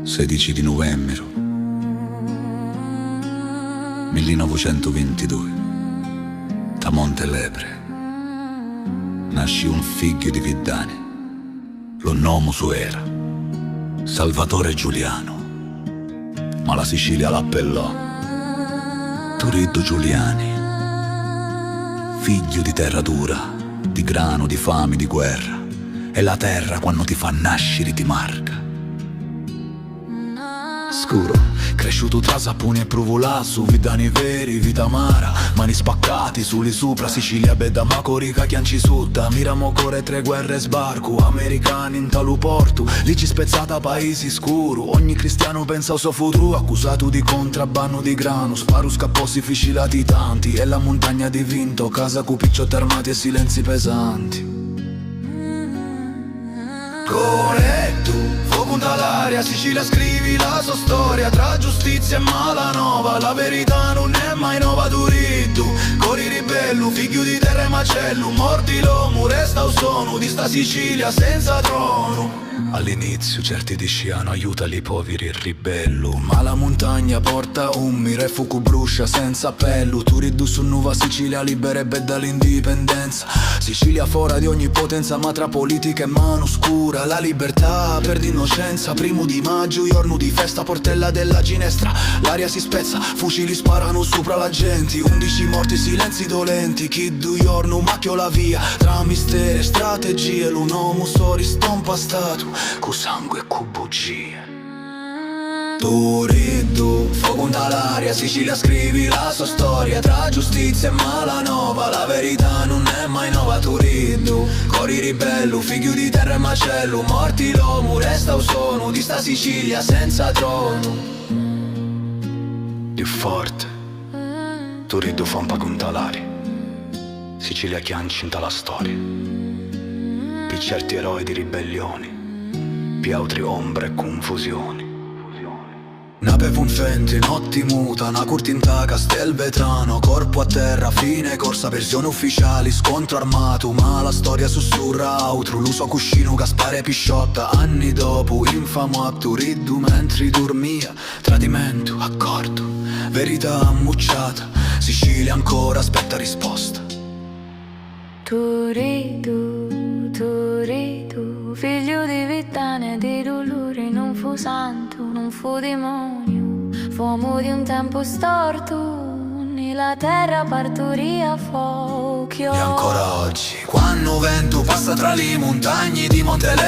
16 di novembre 1922, da Montelepre nasce un figlio di Viddani, lo nome suo era Salvatore Giuliano, ma la Sicilia l'appellò Turiddu Giuliani. Figlio di terra dura, di grano, di fame, di guerra, e la terra quando ti fa nascere ti marca. Scuro, cresciuto tra saponi e provolà, su vidani veri, vita amara, mani spaccati, suli sopra, Sicilia beda ma corica chianci sutta, miramo core tre guerre sbarco, americani in talu portu, lì ci spezzata paesi scuro, ogni cristiano pensa al suo futuro, accusato di contrabbando di grano, sparo scapposi fucilati tanti, e la montagna di vinto, casa cu picciotti armati e silenzi pesanti. Corretto, fuoco dall'aria, Sicilia scrivi la sua storia, tra giustizia e malanova, la verità non è mai nova. Turiddu, cori ribello, figlio di terra e macello, morti l'uomo, resta un sono di sta Sicilia senza trono. All'inizio certi dicevano aiutali i poveri, il ribello, ma la montagna porta un mire, fuoco brucia senza appello. Turiddu su nuova Sicilia libera e bella l'indipendenza, Sicilia fuori di ogni potenza, ma tra politica e mano scura, la libertà per d'innocenza. Primo di maggio, giorno di festa, portella della ginestra, l'aria si spezza, fucili sparano sopra la gente, 11 morti, silenzi dolenti, chi du giorno macchio la via, tra misteri e strategie, l'un uomo sori stompa stato, cu sangue e cu bugie. Turiddu, fuoco dall'aria, Sicilia scrivi la sua storia, tra giustizia e malanova, la verità non è mai nova. Turiddu, cori ribello, figlio di terra e macello, morti l'uomo, resta un sono di sta Sicilia senza trono. Più forte, Turiddu fa un pa contalari, Sicilia chianci in la storia, per certi eroi di ribellioni, per altri ombre e confusioni. Napevo un fente, notti muta, una curtinta Castelvetrano, corpo a terra, fine corsa, versione ufficiali, scontro armato, ma la storia sussurra altro, l'uso cuscino, Gaspare Pisciotta, anni dopo, infamo a Turiddu mentre dormia, tradimento, accordo, verità ammucciata, Sicilia ancora aspetta risposta. Turiddu, Turiddu, figlio di Viddani e di dolore, non fu santo, non fu demonio, fu uomo di un tempo storto, nella terra partoria fuoco. E ancora oggi, quando vento passa tra le montagne di Montelepre,